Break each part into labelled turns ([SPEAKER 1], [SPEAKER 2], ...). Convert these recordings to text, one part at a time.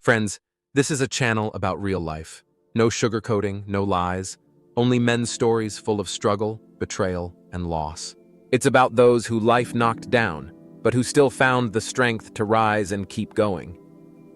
[SPEAKER 1] Friends, this is a channel about real life. No sugarcoating, no lies, only men's stories full of struggle, betrayal, and loss. It's about those who life knocked down, but who still found the strength to rise and keep going.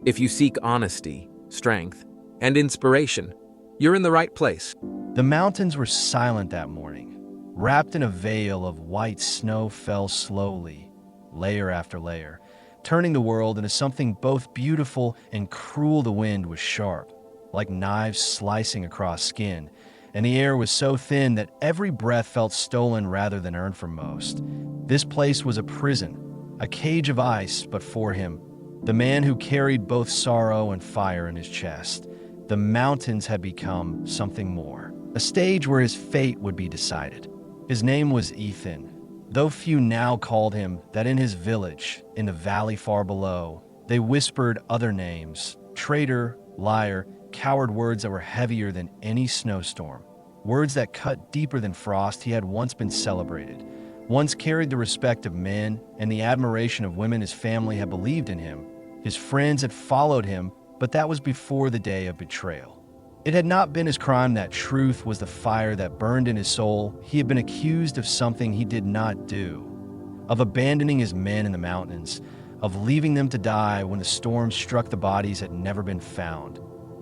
[SPEAKER 1] If you seek honesty, strength, and inspiration, you're in the right place.
[SPEAKER 2] The mountains were silent that morning. Wrapped in a veil of white snow fell slowly, layer after layer, turning the world into something both beautiful and cruel. The wind was sharp, like knives slicing across skin, and the air was so thin that every breath felt stolen rather than earned for most. This place was a prison, a cage of ice, but for him, the man who carried both sorrow and fire in his chest, the mountains had become something more, a stage where his fate would be decided. His name was Ethan, though few now called him that. In his village, in the valley far below, they whispered other names: traitor, liar, coward, words that were heavier than any snowstorm, words that cut deeper than frost. He had once been celebrated, once carried the respect of men and the admiration of women. His family had believed in him, his friends had followed him, but that was before the day of betrayal. It had not been his crime. That truth was the fire that burned in his soul. He had been accused of something he did not do, of abandoning his men in the mountains, of leaving them to die when the storm struck. The bodies had never been found.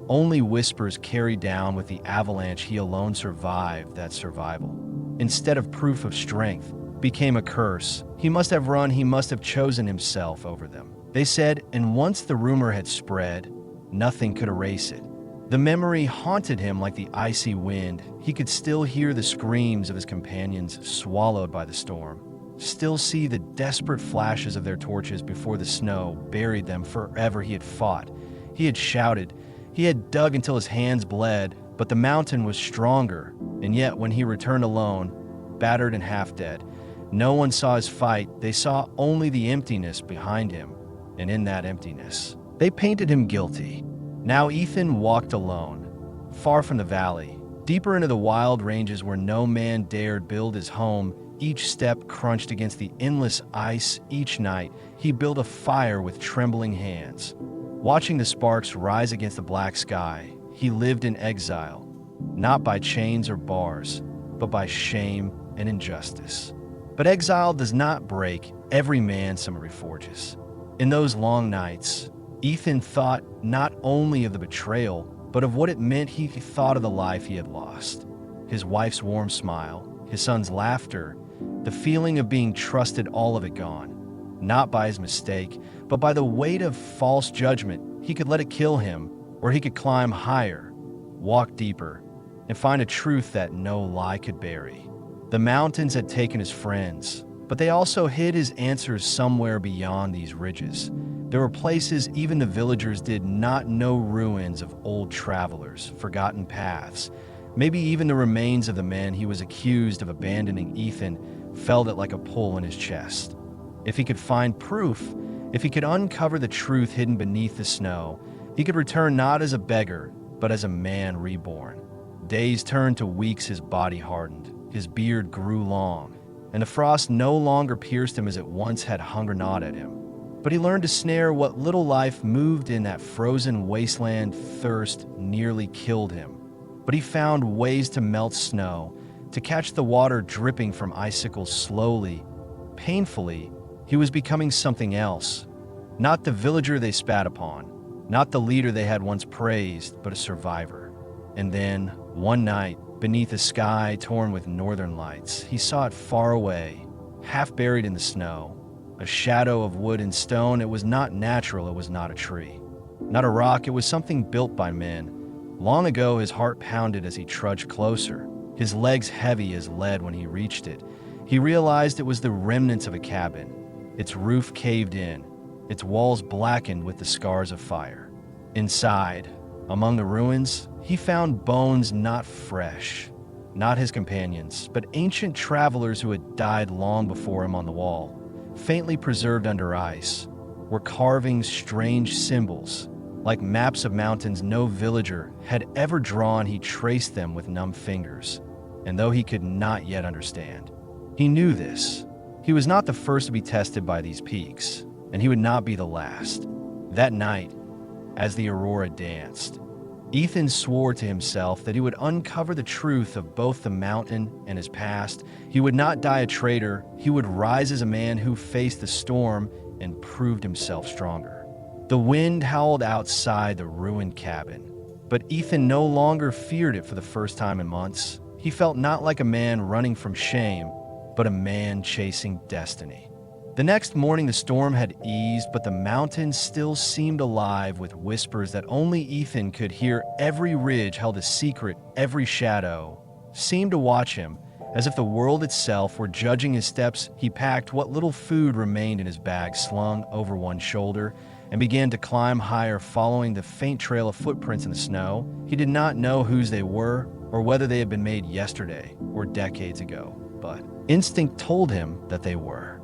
[SPEAKER 2] Only whispers carried down with the avalanche. He alone survived that survival. Instead of proof of strength, became a curse. He must have run, he must have chosen himself over them, they said, and once the rumor had spread, nothing could erase it. The memory haunted him like the icy wind. He could still hear the screams of his companions swallowed by the storm, still see the desperate flashes of their torches before the snow buried them forever. He had fought, he had shouted, he had dug until his hands bled, but the mountain was stronger. And yet when he returned alone, battered and half dead, no one saw his fight. They saw only the emptiness behind him, and in that emptiness, they painted him guilty. Now Ethan walked alone, far from the valley, deeper into the wild ranges where no man dared build his home. Each step crunched against the endless ice. Each night, he built a fire with trembling hands. Watching the sparks rise against the black sky, he lived in exile, not by chains or bars, but by shame and injustice. But exile does not break every man some reforges. In those long nights, Ethan thought not only of the betrayal, but of what it meant. He thought of the life he had lost, his wife's warm smile, his son's laughter, the feeling of being trusted, all of it gone, not by his mistake, but by the weight of false judgment. He could let it kill him, or he could climb higher, walk deeper, and find a truth that no lie could bury. The mountains had taken his friends, but they also hid his answers somewhere beyond these ridges. There were places even the villagers did not know, ruins of old travelers, forgotten paths, maybe even the remains of the men he was accused of abandoning. Ethan felt it like a pull in his chest. If he could find proof, if he could uncover the truth hidden beneath the snow, he could return not as a beggar, but as a man reborn. Days turned to weeks, his body hardened, his beard grew long, and the frost no longer pierced him as it once had hunger gnawed at him. But he learned to snare what little life moved in that frozen wasteland. Thirst nearly killed him, but he found ways to melt snow, to catch the water dripping from icicles. Slowly, painfully, he was becoming something else. Not the villager they spat upon, not the leader they had once praised, but a survivor. And then, one night, beneath a sky torn with northern lights, he saw it far away, half buried in the snow. A shadow of wood and stone. It was not natural, it was not a tree, not a rock, it was something built by men. Long ago, his heart pounded as he trudged closer, his legs heavy as lead. When he reached it, he realized it was the remnants of a cabin, its roof caved in, its walls blackened with the scars of fire. Inside, among the ruins, he found bones, not fresh, not his companions, but ancient travelers who had died long before him. On the wall, faintly preserved under ice, were carvings, strange symbols, like maps of mountains no villager had ever drawn. He traced them with numb fingers, and though he could not yet understand, he knew this. He was not the first to be tested by these peaks, and he would not be the last. That night, as the aurora danced. Ethan swore to himself that he would uncover the truth of both the mountain and his past. He would not die a traitor. He would rise as a man who faced the storm and proved himself stronger. The wind howled outside the ruined cabin, but Ethan no longer feared it for the first time in months. He felt not like a man running from shame, but a man chasing destiny. The next morning, the storm had eased, but the mountains still seemed alive with whispers that only Ethan could hear. Every ridge held a secret, every shadow seemed to watch him, as if the world itself were judging his steps. He packed what little food remained in his bag, slung over one shoulder, and began to climb higher, following the faint trail of footprints in the snow. He did not know whose they were, or whether they had been made yesterday or decades ago, but instinct told him that they were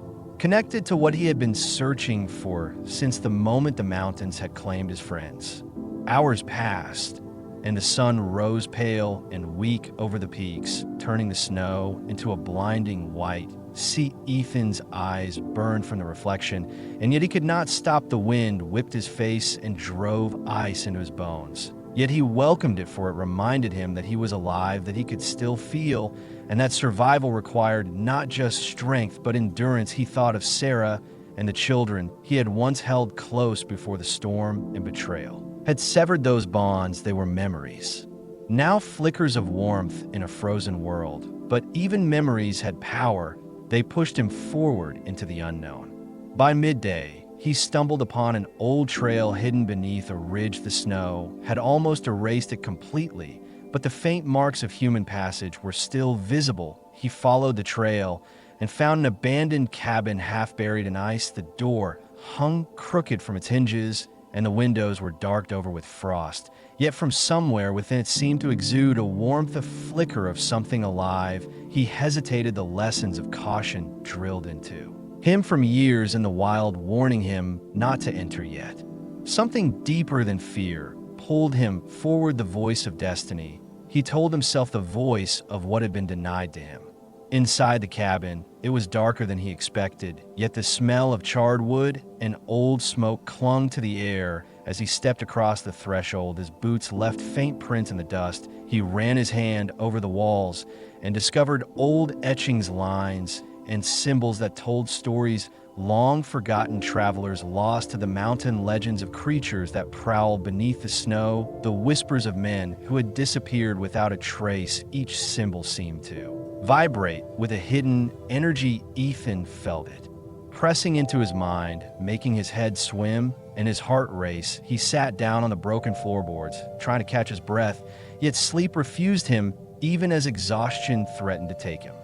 [SPEAKER 2] connected to what he had been searching for since the moment the mountains had claimed his friends. Hours passed, and the sun rose pale and weak over the peaks, turning the snow into a blinding white. See, Ethan's eyes burned from the reflection, and yet he could not stop. The wind whipped his face and drove ice into his bones. Yet he welcomed it, for it reminded him that he was alive, that he could still feel, and that survival required not just strength but endurance. He thought of Sarah and the children he had once held close before the storm and betrayal had severed those bonds. They were memories, now flickers of warmth in a frozen world. But even memories had power. They pushed him forward into the unknown. By midday, he stumbled upon an old trail hidden beneath a ridge. The snow had almost erased it completely, but the faint marks of human passage were still visible. He followed the trail and found an abandoned cabin half buried in ice. The door hung crooked from its hinges, and the windows were darked over with frost. Yet from somewhere within it seemed to exude a warmth, a flicker of something alive. He hesitated, the lessons of caution drilled into him from years in the wild, warning him not to enter yet. Something deeper than fear pulled him forward, the voice of destiny. He told himself, the voice of what had been denied to him. Inside the cabin, it was darker than he expected, yet the smell of charred wood and old smoke clung to the air. As he stepped across the threshold, his boots left faint prints in the dust. He ran his hand over the walls and discovered old etchings, lines, and symbols that told stories, long forgotten travelers lost to the mountain, legends of creatures that prowled beneath the snow, the whispers of men who had disappeared without a trace. Each symbol seemed to vibrate with a hidden energy. Ethan felt it pressing into his mind, making his head swim and his heart race. He sat down on the broken floorboards, trying to catch his breath, yet sleep refused him, even as exhaustion threatened to take him.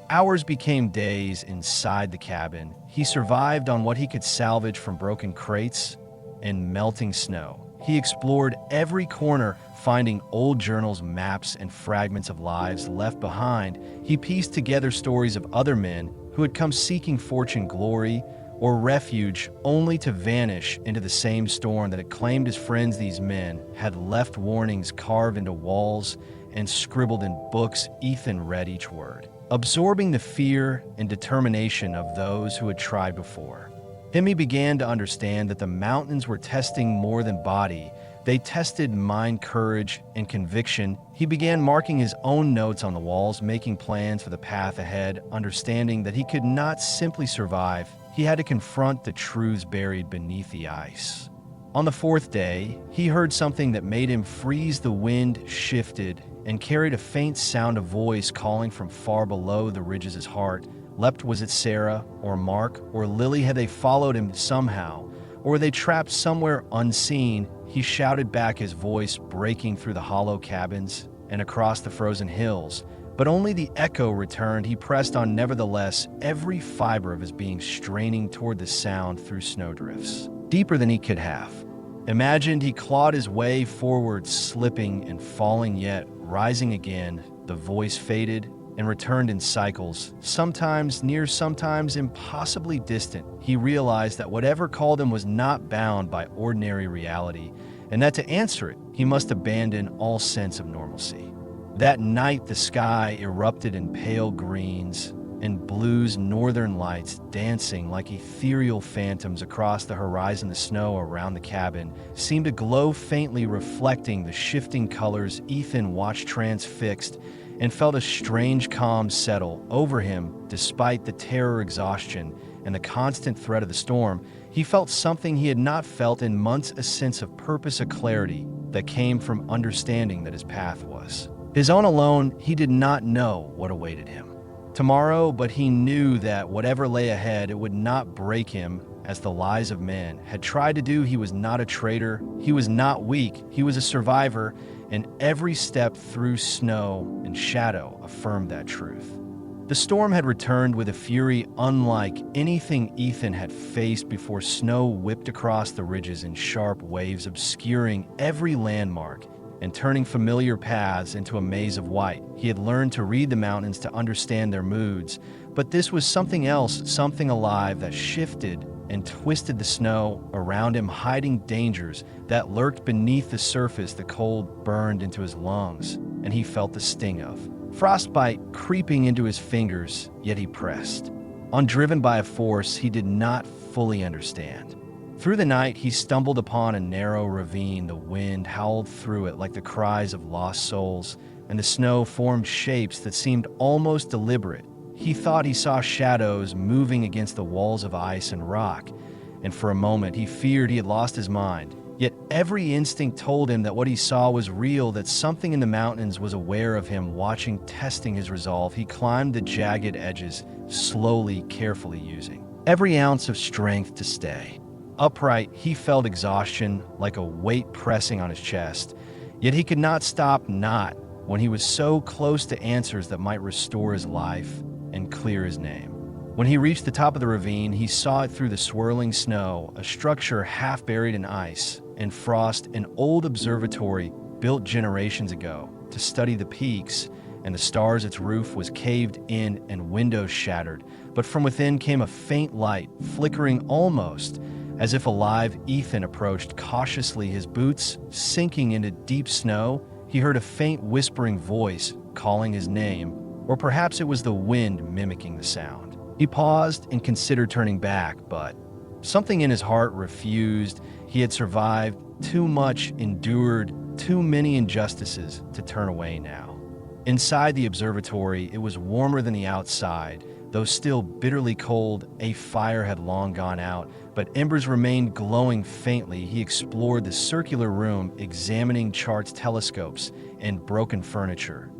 [SPEAKER 2] Hours became days inside the cabin. He survived on what he could salvage from broken crates and melting snow. He explored every corner, finding old journals, maps, and fragments of lives left behind. He pieced together stories of other men who had come seeking fortune, glory, or refuge, only to vanish into the same storm that had claimed his friends. These men had left warnings carved into walls and scribbled in books. Ethan read each word, absorbing the fear and determination of those who had tried before him. He began to understand that the mountains were testing more than body. They tested mind, courage, and conviction. He began marking his own notes on the walls, making plans for the path ahead, understanding that he could not simply survive. He had to confront the truths buried beneath the ice. On the fourth day, he heard something that made him freeze. The wind shifted and carried a faint sound, of voice calling from far below the ridges. His heart leapt. Was it Sarah or Mark or Lily? Had they followed him somehow, or were they trapped somewhere unseen? He shouted back, his voice breaking through the hollow cabins and across the frozen hills, but only the echo returned. He pressed on nevertheless, every fiber of his being straining toward the sound through snowdrifts deeper than he could have imagined. He clawed his way forward, slipping and falling, yet rising again. The voice faded and returned in cycles, sometimes near, sometimes impossibly distant. He realized that whatever called him was not bound by ordinary reality, and that to answer it, he must abandon all sense of normalcy. That night, the sky erupted in pale greens, and blue's northern lights dancing like ethereal phantoms across the horizon. The snow around the cabin seemed to glow faintly, reflecting the shifting colors. Ethan watched transfixed and felt a strange calm settle over him. Despite the terror, exhaustion, and the constant threat of the storm, he felt something he had not felt in months, a sense of purpose, a clarity that came from understanding that his path was his own alone. He did not know what awaited him tomorrow, but he knew that whatever lay ahead, it would not break him as the lies of men had tried to do. He was not a traitor. He was not weak. He was a survivor, and every step through snow and shadow affirmed that truth. The storm had returned with a fury unlike anything Ethan had faced before. Snow whipped across the ridges in sharp waves, obscuring every landmark and turning familiar paths into a maze of white. He had learned to read the mountains, to understand their moods, but this was something else, something alive that shifted and twisted the snow around him, hiding dangers that lurked beneath the surface. The cold burned into his lungs, and he felt the sting of frostbite creeping into his fingers, yet he pressed on, driven by a force he did not fully understand. Through the night, he stumbled upon a narrow ravine. The wind howled through it like the cries of lost souls, and the snow formed shapes that seemed almost deliberate. He thought he saw shadows moving against the walls of ice and rock, and for a moment he feared he had lost his mind. Yet every instinct told him that what he saw was real, that something in the mountains was aware of him, watching, testing his resolve. He climbed the jagged edges, slowly, carefully, using every ounce of strength to stay upright. He felt exhaustion like a weight pressing on his chest, yet he could not stop, not when he was so close to answers that might restore his life and clear his name. When he reached the top of the ravine, he saw it through the swirling snow, a structure half buried in ice and frost, an old observatory built generations ago to study the peaks and the stars. Its roof was caved in and windows shattered, but from within came a faint light, flickering almost as if alive. Ethan approached cautiously, his boots sinking into deep snow. He heard a faint whispering voice calling his name, or perhaps it was the wind mimicking the sound. He paused and considered turning back, but something in his heart refused. He had survived too much, endured too many injustices to turn away now. Inside the observatory, it was warmer than the outside. Though still bitterly cold, a fire had long gone out, but embers remained glowing faintly. He explored the circular room, examining charts, telescopes, and broken furniture.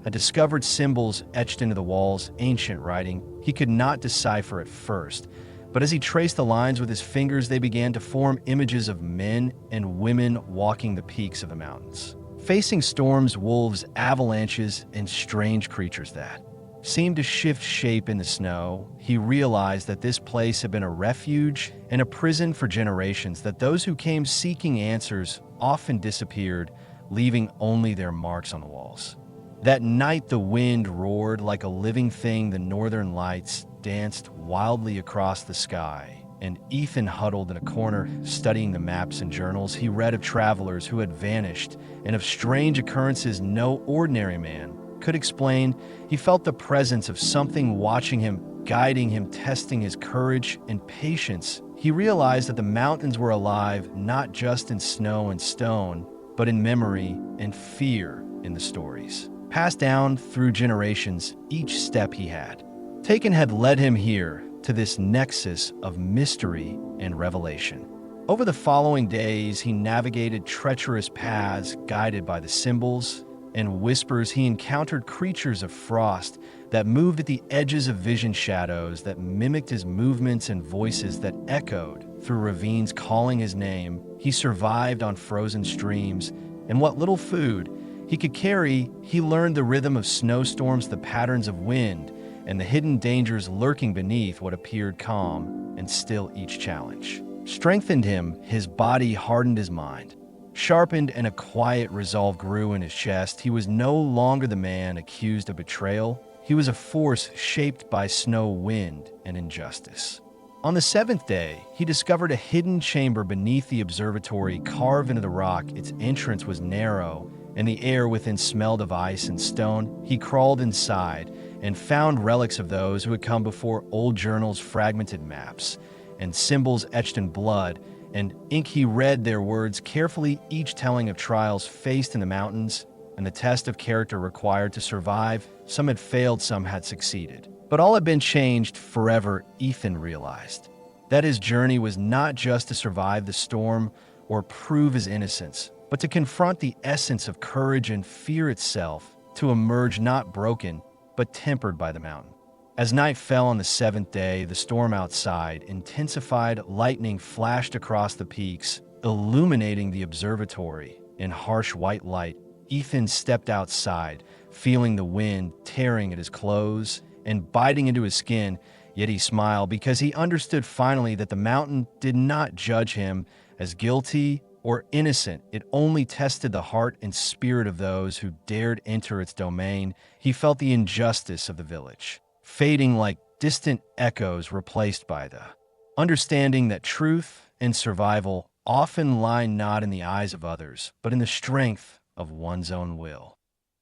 [SPEAKER 2] Discovered symbols etched into the walls, ancient writing. He could not decipher at first, but as he traced the lines with his fingers, they began to form images of men and women walking the peaks of the mountains, facing storms, wolves, avalanches, and strange creatures that seemed to shift shape in the snow. He realized that this place had been a refuge and a prison for generations, that those who came seeking answers often disappeared, leaving only their marks on the walls. That night, the wind roared like a living thing. The northern lights danced wildly across the sky, and Ethan huddled in a corner, studying the maps and journals. He read of travelers who had vanished and of strange occurrences no ordinary man could explain. He felt the presence of something watching him, guiding him, testing his courage and patience. He realized that the mountains were alive, not just in snow and stone, but in memory and fear in the stories passed down through generations. Each step he had taken had led him here, to this nexus of mystery and revelation. Over the following days, he navigated treacherous paths guided by the symbols and whispers. He encountered creatures of frost that moved at the edges of vision, shadows that mimicked his movements, and voices that echoed through ravines calling his name. He survived on frozen streams, and what little food he could carry. He learned the rhythm of snowstorms, the patterns of wind, and the hidden dangers lurking beneath what appeared calm and still. Each challenge strengthened him, his body hardened, his mind sharpened, and a quiet resolve grew in his chest. He was no longer the man accused of betrayal. He was a force shaped by snow, wind, and injustice. On the seventh day, he discovered a hidden chamber beneath the observatory, carved into the rock. Its entrance was narrow, and the air within smelled of ice and stone. He crawled inside, and found relics of those who had come before, old journals, fragmented maps, and symbols etched in blood and ink. He read their words carefully, each telling of trials faced in the mountains and the test of character required to survive. Some had failed, some had succeeded. But all had been changed forever. Ethan realized that his journey was not just to survive the storm or prove his innocence, but to confront the essence of courage and fear itself, to emerge not broken, but tempered by the mountain. As night fell on the seventh day, the storm outside intensified. Lightning flashed across the peaks, illuminating the observatory in harsh white light. Ethan stepped outside, feeling the wind tearing at his clothes and biting into his skin, yet he smiled because he understood finally that the mountain did not judge him as guilty or innocent. It only tested the heart and spirit of those who dared enter its domain. He felt the injustice of the village, fading like distant echoes replaced by the understanding that truth and survival often lie not in the eyes of others, but in the strength of one's own will.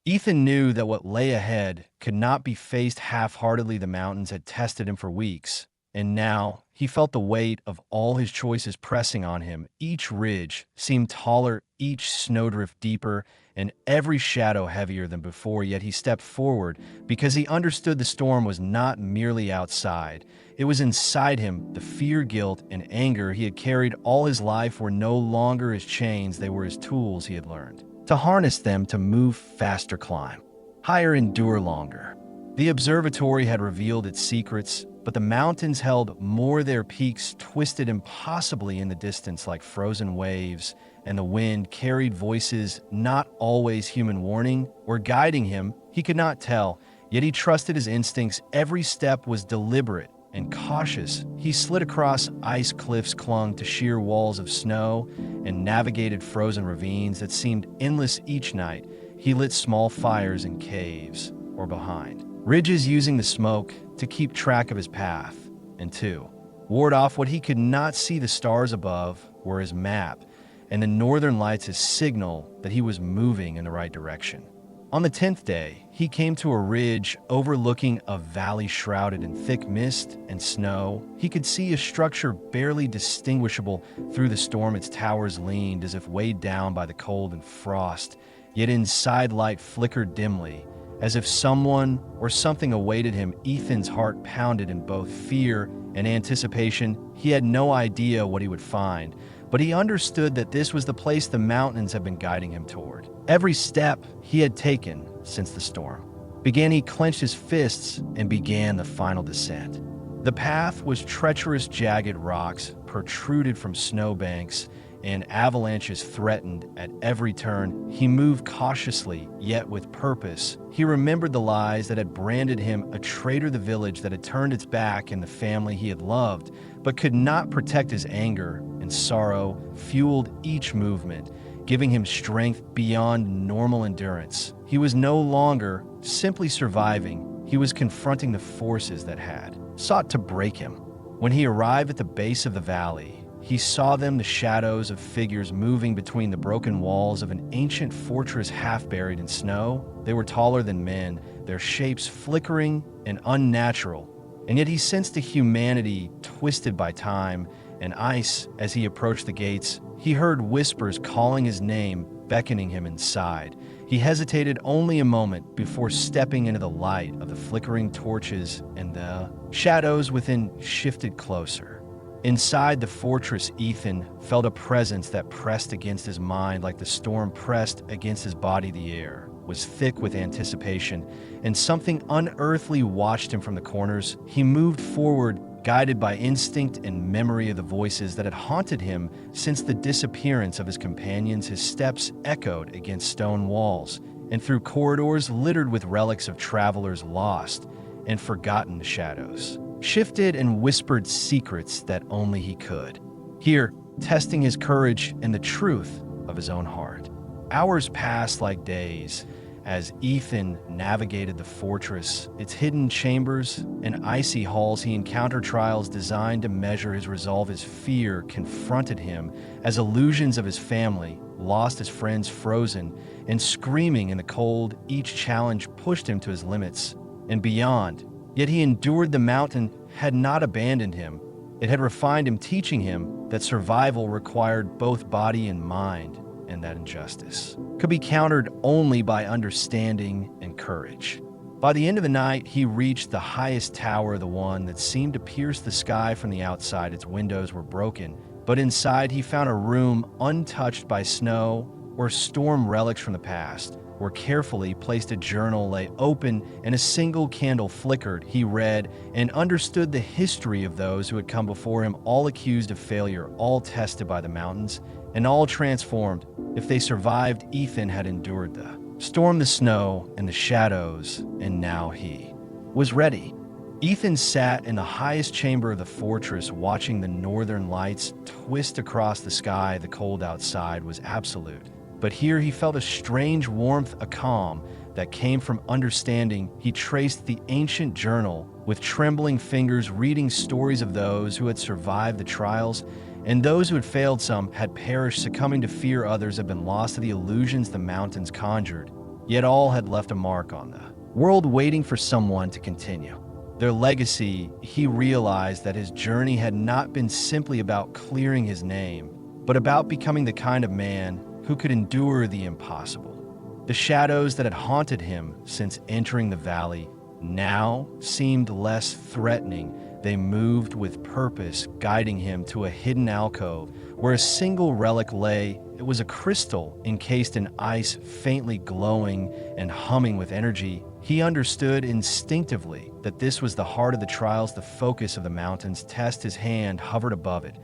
[SPEAKER 2] Ethan knew that what lay ahead could not be faced half-heartedly. The mountains had tested him for weeks, and now he felt the weight of all his choices pressing on him. Each ridge seemed taller, each snowdrift deeper, and every shadow heavier than before. Yet he stepped forward because he understood the storm was not merely outside. It was inside him. The fear, guilt, and anger he had carried all his life were no longer his chains. They were his tools. He had learned to harness them to move faster, climb higher, endure longer. The observatory had revealed its secrets, but the mountains held more. Their peaks twisted impossibly in the distance like frozen waves, and the wind carried voices not always human, warning or guiding him. He could not tell, yet he trusted his instincts. Every step was deliberate and cautious. He slid across ice cliffs, clung to sheer walls of snow, and navigated frozen ravines that seemed endless. Each night, he lit small fires in caves or behind ridges, using the smoke to keep track of his path and to ward off what he could not see. The stars above were his map, and the northern lights his signal that he was moving in the right direction. On the 10th day, he came to a ridge overlooking a valley shrouded in thick mist and snow. He could see a structure barely distinguishable through the storm. Its towers leaned as if weighed down by the cold and frost, yet inside light flickered dimly, as if someone or something awaited him. Ethan's heart pounded in both fear and anticipation. He had no idea what he would find, but he understood that this was the place the mountains had been guiding him toward. Every step he had taken since the storm began, he clenched his fists and began the final descent. The path was treacherous. Jagged rocks protruded from snowbanks, and avalanches threatened at every turn. He moved cautiously, yet with purpose. He remembered the lies that had branded him a traitor, the village that had turned its back, and the family he had loved, but could not protect. His anger and sorrow fueled each movement, giving him strength beyond normal endurance. He was no longer simply surviving. He was confronting the forces that had sought to break him. When he arrived at the base of the valley, he saw them, the shadows of figures moving between the broken walls of an ancient fortress half buried in snow. They were taller than men, their shapes flickering and unnatural, and yet he sensed a humanity twisted by time and ice. As he approached the gates, he heard whispers calling his name, beckoning him inside. He hesitated only a moment before stepping into the light of the flickering torches, and the shadows within shifted closer. Inside the fortress, Ethan felt a presence that pressed against his mind like the storm pressed against his body. The air was thick with anticipation, and something unearthly watched him from the corners. He moved forward, guided by instinct and memory of the voices that had haunted him since the disappearance of his companions. His steps echoed against stone walls and through corridors littered with relics of travelers lost and forgotten. The shadows shifted and whispered secrets that only he could hear, testing his courage and the truth of his own heart. Hours passed like days as Ethan navigated the fortress, its hidden chambers and icy halls. He encountered trials designed to measure his resolve. His fear confronted him as illusions of his family lost, his friends frozen and screaming in the cold. Each challenge pushed him to his limits, and beyond. Yet he endured. The mountain had not abandoned him. It had refined him, teaching him that survival required both body and mind, and that injustice could be countered only by understanding and courage. By the end of the night, he reached the highest tower, the one that seemed to pierce the sky from the outside. Its windows were broken, but inside he found a room untouched by snow or storm relics from the past, where carefully placed a journal lay open and a single candle flickered. He read and understood the history of those who had come before him, all accused of failure, all tested by the mountains, and all transformed. If they survived, Ethan had endured the storm, the snow, and the shadows, and now he was ready. Ethan sat in the highest chamber of the fortress, watching the northern lights twist across the sky. The cold outside was absolute, but here he felt a strange warmth, a calm that came from understanding. He traced the ancient journal with trembling fingers, reading stories of those who had survived the trials and those who had failed. Some had perished, succumbing to fear. Others had been lost to the illusions the mountains conjured. Yet all had left a mark on the world, waiting for someone to continue their legacy. He realized that his journey had not been simply about clearing his name, but about becoming the kind of man who could endure the impossible. The shadows that had haunted him since entering the valley now seemed less threatening. They moved with purpose, guiding him to a hidden alcove where a single relic lay. It was a crystal encased in ice, faintly glowing and humming with energy. He understood instinctively that this was the heart of the trials, the focus of the mountain's test. His hand hovered above it,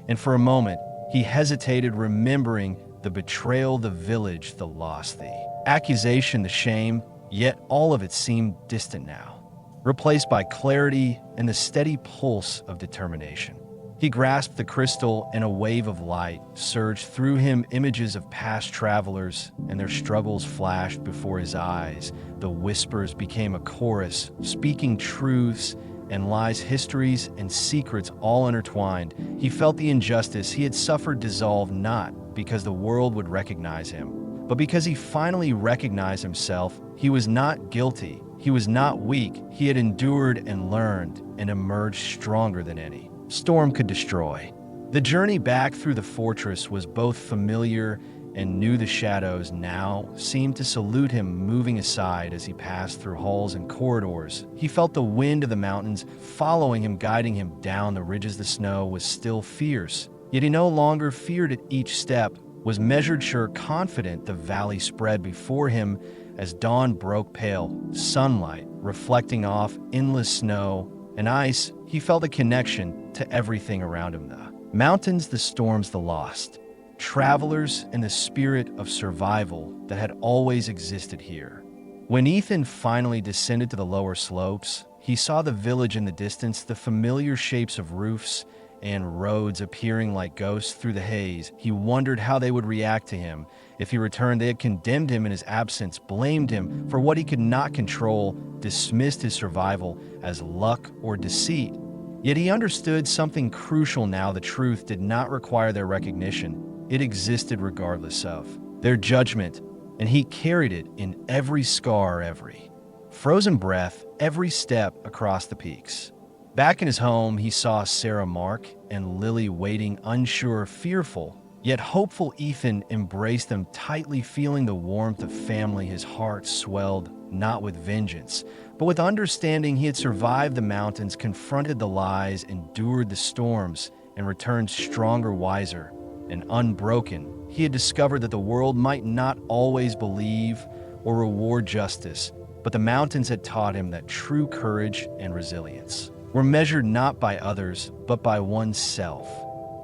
[SPEAKER 2] and for a moment he hesitated, remembering the betrayal, the village, the loss, the accusation, the shame. Yet all of it seemed distant now, replaced by clarity and the steady pulse of determination. He grasped the crystal, and a wave of light surged through him. Images of past travelers and their struggles flashed before his eyes. The whispers became a chorus, speaking truths and lies, histories and secrets all intertwined. He felt the injustice he had suffered dissolve, not because the world would recognize him, but because he finally recognized himself. He was not guilty. He was not weak. He had endured and learned and emerged stronger than any storm could destroy. The journey back through the fortress was both familiar and new. The shadows now seemed to salute him, moving aside as he passed through halls and corridors. He felt the wind of the mountains following him, guiding him down the ridges. The snow was still fierce, yet he no longer feared it. Each step was measured, sure, confident. The valley spread before him as dawn broke, pale sunlight reflecting off endless snow and ice. He felt a connection to everything around him: the mountains, the storms, the lost travelers, and the spirit of survival that had always existed here. When Ethan finally descended to the lower slopes, he saw the village in the distance, the familiar shapes of roofs and roads appearing like ghosts through the haze. He wondered how they would react to him if he returned. They had condemned him in his absence, blamed him for what he could not control, dismissed his survival as luck or deceit. Yet he understood something crucial now: the truth did not require their recognition. It existed regardless of their judgment, and he carried it in every scar, every frozen breath, every step across the peaks. Back in his home, he saw Sarah, Mark, and Lily waiting, unsure, fearful, yet hopeful. Ethan embraced them tightly, feeling the warmth of family. His heart swelled, not with vengeance, but with understanding. He had survived the mountains, confronted the lies, endured the storms, and returned stronger, wiser, and unbroken. He had discovered that the world might not always believe or reward justice, but the mountains had taught him that true courage and resilience were measured not by others, but by oneself.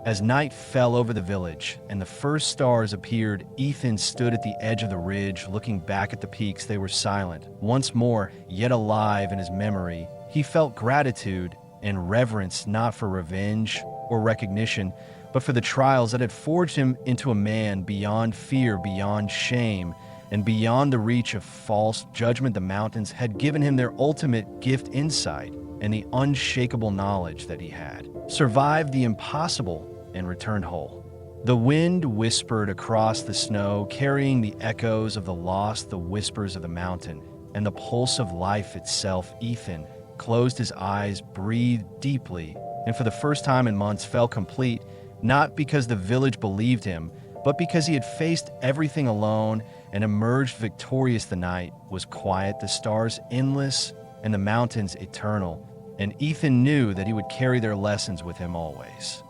[SPEAKER 2] As night fell over the village and the first stars appeared, Ethan stood at the edge of the ridge, looking back at the peaks. They were silent, once more, yet alive in his memory. He felt gratitude and reverence, not for revenge or recognition, but for the trials that had forged him into a man beyond fear, beyond shame, and beyond the reach of false judgment. The mountains had given him their ultimate gift: insight and the unshakable knowledge that he had survived the impossible and returned whole. The wind whispered across the snow, carrying the echoes of the lost, the whispers of the mountain. and the pulse of life itself, Ethan closed his eyes, breathed deeply, and for the first time in months felt complete, not because the village believed him, but because he had faced everything alone and emerged victorious. The night was quiet, the stars endless, and the mountains eternal, and Ethan knew that he would carry their lessons with him always.